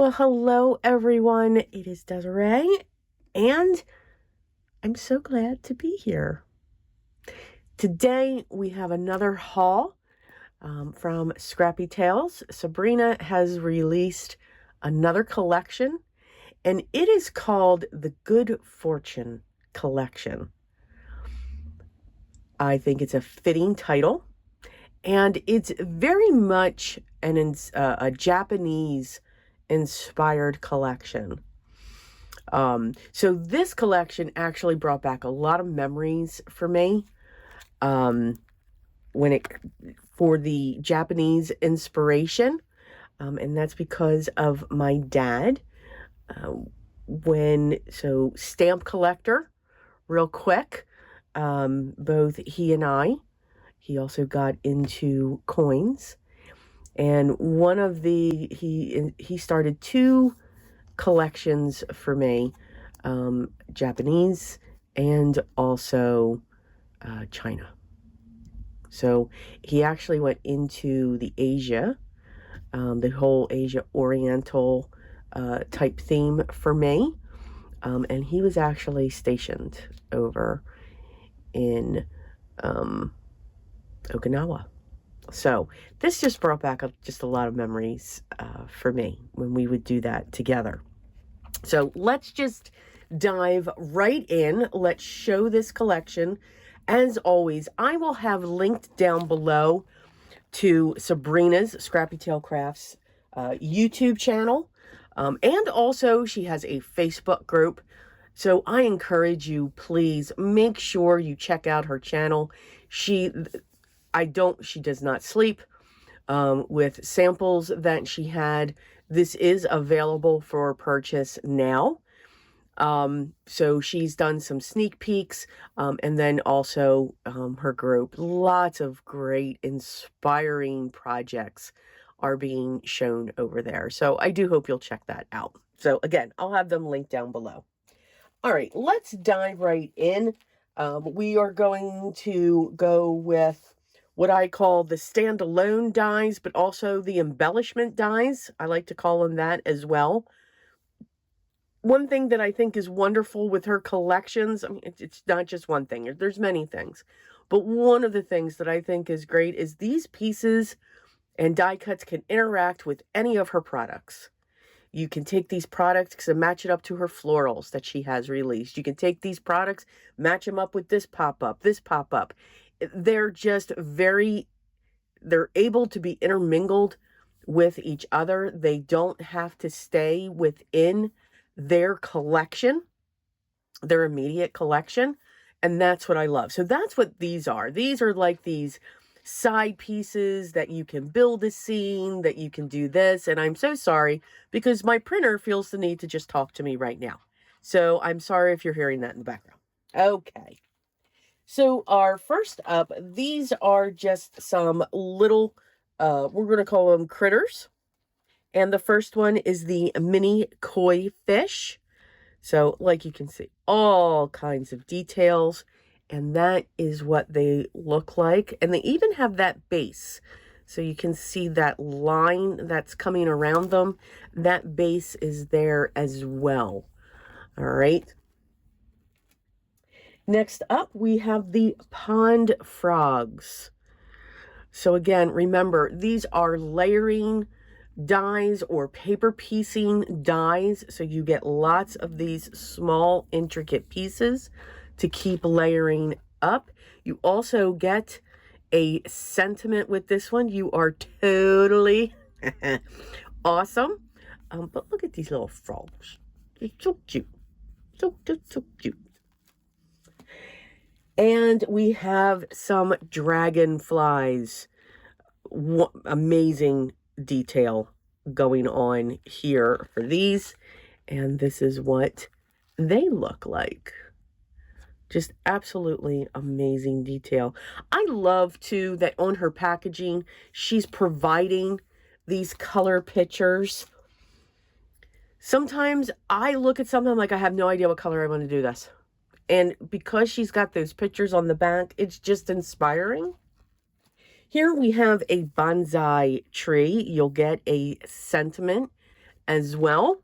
Well, hello everyone. It is Desiree, and I'm so glad to be here. Today we have another haul from Scrappy Tails. Sabrina has released another collection, and it is called the Good Fortune Collection. I think it's a fitting title, and it's very much a Japanese inspired collection. So this collection actually brought back a lot of memories for me for the Japanese inspiration, and that's because of my dad. Stamp collector, real quick. Both he and I. He also got into coins, and he started two collections for me, Japanese and also China. So he actually went into the whole Asia Oriental type theme for me, and he was actually stationed over in Okinawa. So this just brought back just a lot of memories for me when we would do that together. So let's just dive right in. Let's show this collection. As always, I will have linked down below to Sabrina's Scrappy Tails Crafts YouTube channel. And also she has a Facebook group. So I encourage you, please make sure you check out her channel. She does not sleep with samples that she had. This is available for purchase now. So she's done some sneak peeks, and then also her group. Lots of great, inspiring projects are being shown over there. So I do hope you'll check that out. So again, I'll have them linked down below. All right, let's dive right in. We are going to go with what I call the standalone dies, but also the embellishment dies. I like to call them that as well. One thing that I think is wonderful with her collections, I mean, it's not just one thing. There's many things. But one of the things that I think is great is these pieces and die cuts can interact with any of her products. You can take these products and match it up to her florals that she has released. You can take these products, match them up with this pop-up, this pop-up. They're able to be intermingled with each other. They don't have to stay within their collection, their immediate collection. And that's what I love. So that's what these are. These are like these side pieces that you can build a scene, that you can do this. And I'm so sorry because my printer feels the need to just talk to me right now. So I'm sorry if you're hearing that in the background. Okay. So our first up, these are just some little, we're going to call them critters. And the first one is the mini koi fish. So like you can see, all kinds of details. And that is what they look like. And they even have that base. So you can see that line that's coming around them. That base is there as well. All right. Next up, we have the pond frogs. So again, remember, these are layering dies or paper piecing dies. So you get lots of these small, intricate pieces to keep layering up. You also get a sentiment with this one. You are totally awesome. But look at these little frogs. They're so cute. So cute. And we have some dragonflies. Amazing detail going on here for these. And this is what they look like. Just absolutely amazing detail. I love, too, that on her packaging, she's providing these color pictures. Sometimes I look at something like I have no idea what color I want to do this. And because she's got those pictures on the back, it's just inspiring. Here we have a bonsai tree. You'll get a sentiment as well.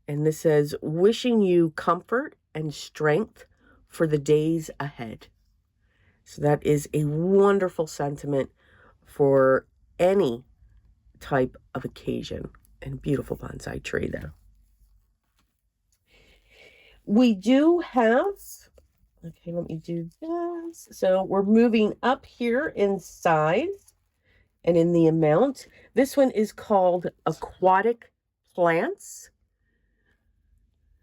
And this says, wishing you comfort and strength for the days ahead. So that is a wonderful sentiment for any type of occasion. And beautiful bonsai tree there. We do have, okay, let me do this. So we're moving up here in size and in the amount. This one is called Aquatic Plants.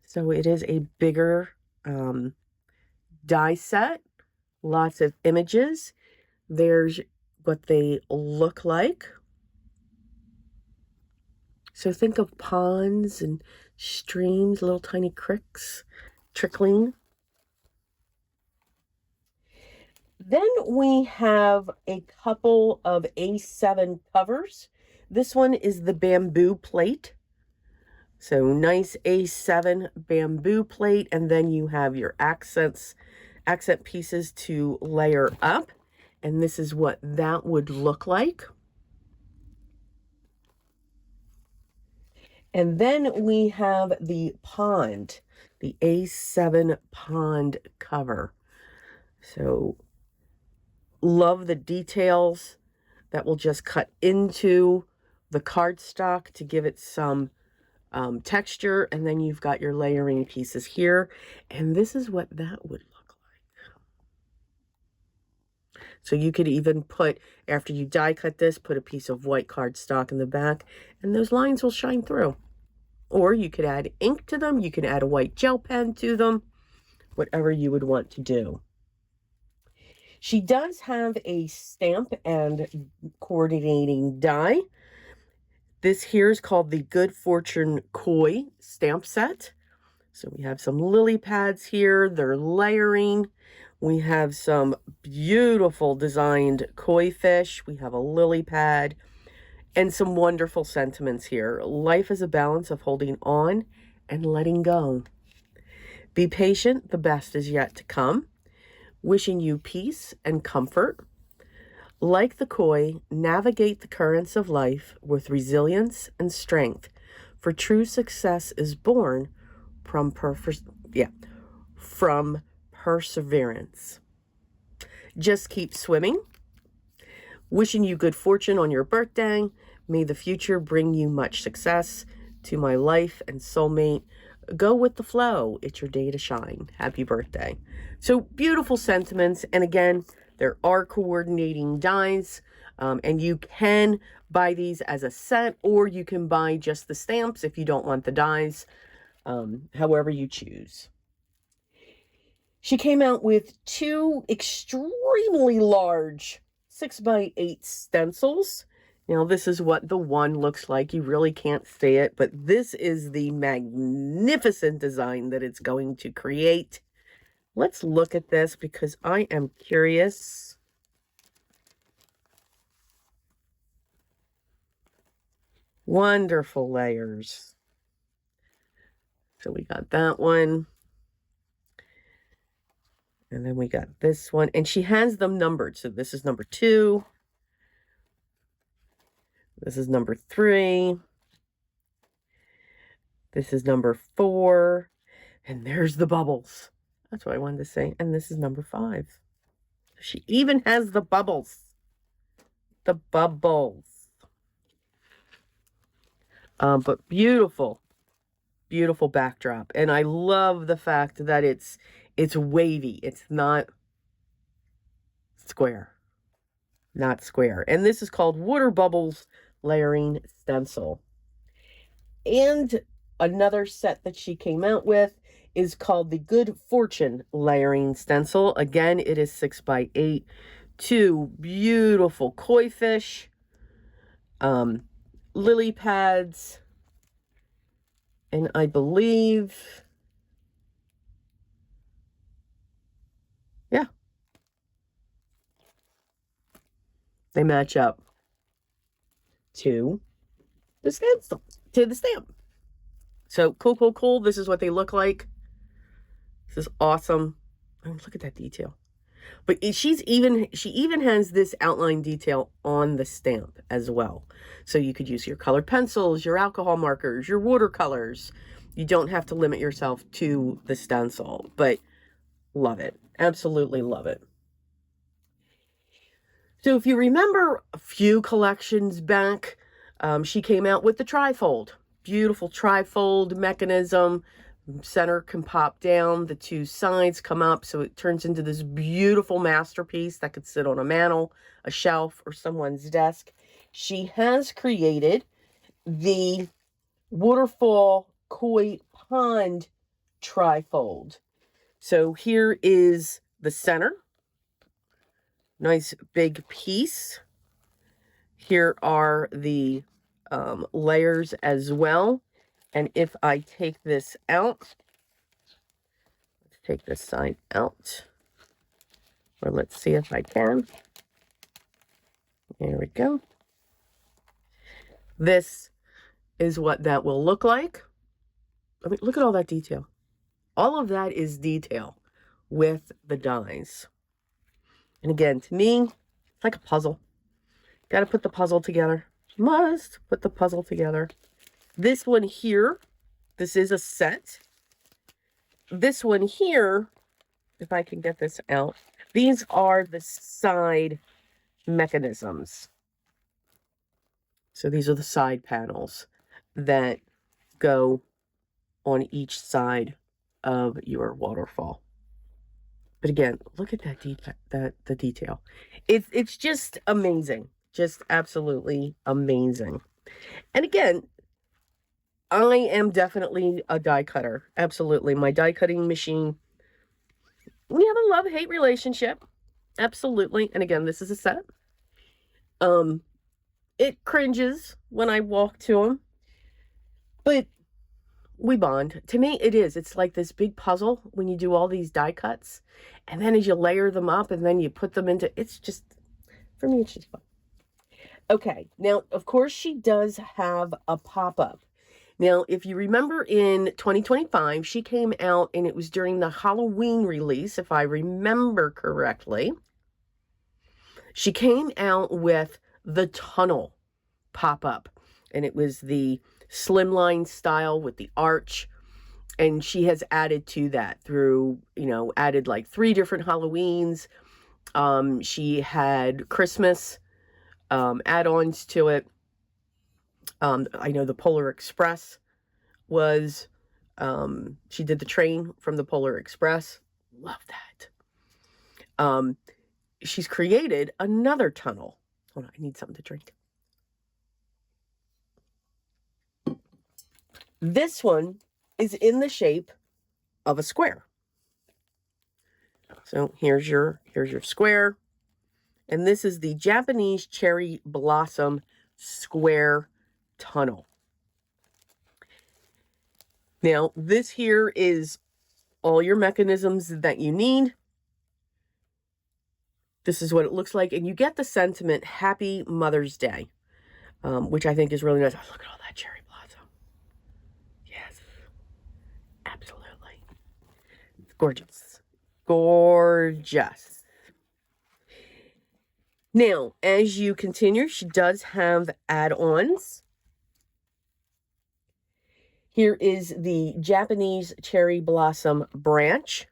So it is a bigger die set, lots of images. There's what they look like. So think of ponds and streams, little tiny creeks trickling. Then we have a couple of A7 covers. This one is the bamboo plate. So nice A7 bamboo plate, and then you have your accent pieces to layer up. And this is what that would look like. And then we have the pond, the A7 pond cover. So love the details that will just cut into the cardstock to give it some texture. And then you've got your layering pieces here. And this is what that would look like. So you could even put, after you die cut this, put a piece of white cardstock in the back, and those lines will shine through. Or you could add ink to them. You can add a white gel pen to them, whatever you would want to do. She does have a stamp and coordinating die. This here is called the Good Fortune Koi stamp set. So we have some lily pads here. They're layering. We have some beautiful designed koi fish. We have a lily pad and some wonderful sentiments here. Life is a balance of holding on and letting go. Be patient. The best is yet to come. Wishing you peace and comfort. Like the koi, navigate the currents of life with resilience and strength, for true success is born from perseverance. Just keep swimming. Wishing you good fortune on your birthday. May the future bring you much success. To my life and soulmate, go with the flow. It's your day to shine. Happy birthday. So beautiful sentiments. And again, there are coordinating dies. And you can buy these as a set, or you can buy just the stamps if you don't want the dies, however you choose. She came out with two extremely large 6x8 stencils. Now, this is what the one looks like. You really can't see it, but this is the magnificent design that it's going to create. Let's look at this because I am curious. Wonderful layers. So we got that one. And then we got this one. And she has them numbered. So this is number 2. This is number 3. This is number 4. And there's the bubbles. That's what I wanted to say. And this is number 5. She even has the bubbles. The bubbles. But beautiful, beautiful backdrop. And I love the fact that it's wavy. It's not square. Not square. And this is called Water Bubbles Layering Stencil. And another set that she came out with is called the Good Fortune Layering Stencil. Again, it is 6x8. 2 beautiful koi fish, lily pads, and I believe, yeah, they match up to the stencil, to the stamp. So cool, cool, cool. This is what they look like. This is awesome. I mean, look at that detail. But she even has this outline detail on the stamp as well. So you could use your colored pencils, your alcohol markers, your watercolors. You don't have to limit yourself to the stencil, but love it. Absolutely love it. So if you remember a few collections back, she came out with the trifold. Beautiful trifold mechanism. Center can pop down, the two sides come up, so it turns into this beautiful masterpiece that could sit on a mantle, a shelf, or someone's desk. She has created the waterfall koi pond trifold. So here is the center. Nice big piece. Here are the layers as well. And if I take this out, let's take this side out. Or let's see if I can. There we go. This is what that will look like. I mean, look at all that detail. All of that is detail with the dies. And again, to me, it's like a puzzle. Got to put the puzzle together. Must put the puzzle together. This one here, this is a set. This one here, if I can get this out, these are the side mechanisms. So these are the side panels that go on each side of your waterfall. But again, look at that the detail. It's just amazing. Just absolutely amazing. And again, I am definitely a die cutter. Absolutely. My die cutting machine, we have a love-hate relationship. Absolutely. And again, this is a set. It cringes when I walk to them, but we bond. To me, it is. It's like this big puzzle when you do all these die cuts, and then as you layer them up and then you put them into, it's just, for me, it's just fun. Okay, now, of course, she does have a pop-up. Now, if you remember in 2025, she came out, and it was during the Halloween release, if I remember correctly. She came out with the tunnel pop-up, and it was the slimline style with the arch, and she has added to that through, added like 3 different Halloweens. She had Christmas add-ons to it. I know the Polar Express was, she did the train from the Polar Express. Love that. She's created another tunnel. Hold on, I need something to drink. This one is in the shape of a square. So here's your square. And this is the Japanese cherry blossom square tunnel. Now, this here is all your mechanisms that you need. This is what it looks like. And you get the sentiment, Happy Mother's Day, which I think is really nice. Oh, look at all that cherry blossom. Yes, absolutely. It's gorgeous. Gorgeous. Now, as you continue, she does have add-ons. Here is the Japanese cherry blossom branch.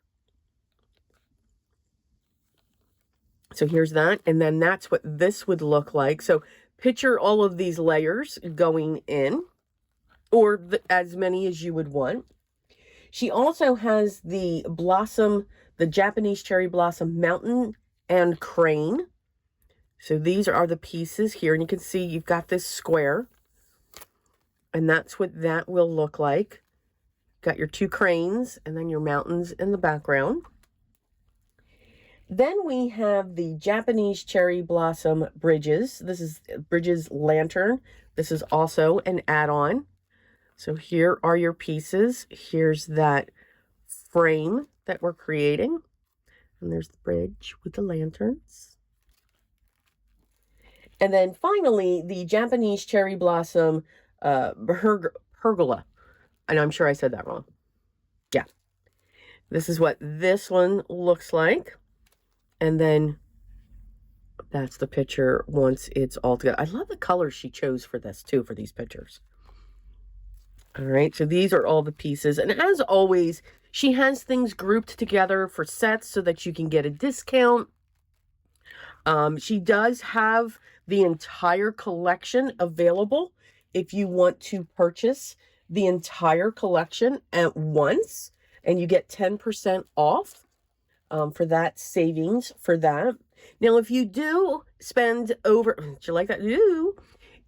So here's that, and then that's what this would look like. So picture all of these layers going in, or as many as you would want. She also has the blossom, the Japanese cherry blossom mountain and crane. So these are the pieces here, and you can see you've got this square, and that's what that will look like. Got your 2 cranes, and then your mountains in the background. Then we have the Japanese cherry blossom bridges. This is Bridges lantern. This is also an add-on. So here are your pieces. Here's that frame that we're creating. And there's the bridge with the lanterns. And then finally, the Japanese cherry blossom pergola. And I'm sure I said that wrong. Yeah. This is what this one looks like. And then that's the picture once it's all together. I love the colors she chose for this too, for these pictures. All right, so these are all the pieces. And as always, she has things grouped together for sets so that you can get a discount. She does have the entire collection available if you want to purchase the entire collection at once, and you get 10% off for that savings for that. Now, if you do spend over, do you like that? Ooh.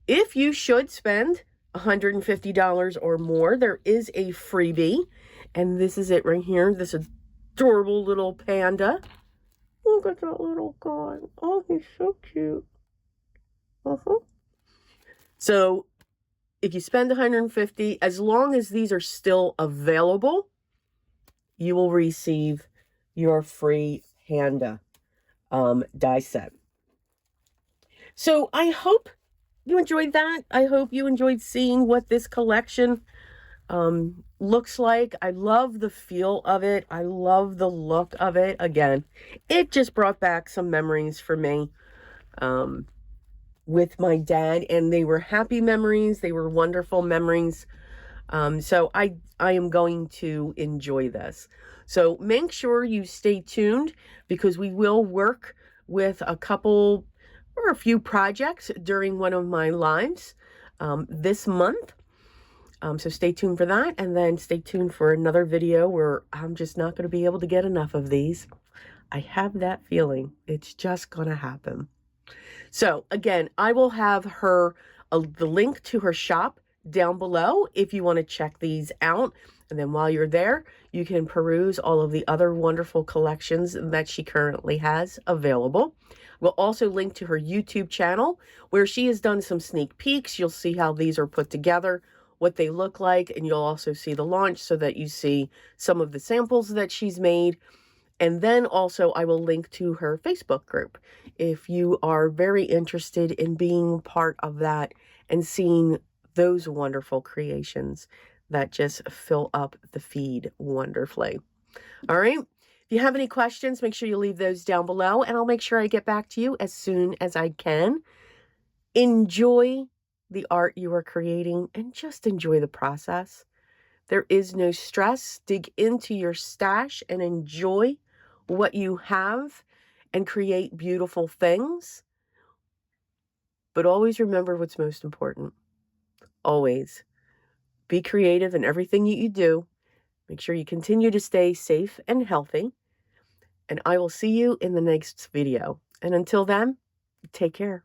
If you should spend $150 or more, there is a freebie, and this is it right here. This adorable little panda. Look at that little guy. Oh, he's so cute. So if you spend $150, as long as these are still available, you will receive your free panda die set. So I hope you enjoyed that. I hope you enjoyed seeing what this collection looks like. I love the feel of it. I love the look of it. Again, it just brought back some memories for me with my dad, and they were happy memories. They were wonderful memories. So I am going to enjoy this. So make sure you stay tuned, because we will work with a couple or a few projects during one of my lives this month. So stay tuned for that, and then stay tuned for another video where I'm just not going to be able to get enough of these. I have that feeling. It's just going to happen. So again, I will have her the link to her shop down below if you want to check these out. And then while you're there, you can peruse all of the other wonderful collections that she currently has available. We'll also link to her YouTube channel, where she has done some sneak peeks. You'll see how these are put together, what they look like, and you'll also see the launch so that you see some of the samples that she's made. And then also I will link to her Facebook group if you are very interested in being part of that and seeing those wonderful creations that just fill up the feed wonderfully. All right. If you have any questions, make sure you leave those down below, and I'll make sure I get back to you as soon as I can. Enjoy the art you are creating, and just enjoy the process. There is no stress. Dig into your stash and enjoy what you have and create beautiful things. But always remember what's most important. Always be creative in everything that you do. Make sure you continue to stay safe and healthy. And I will see you in the next video. And until then, take care.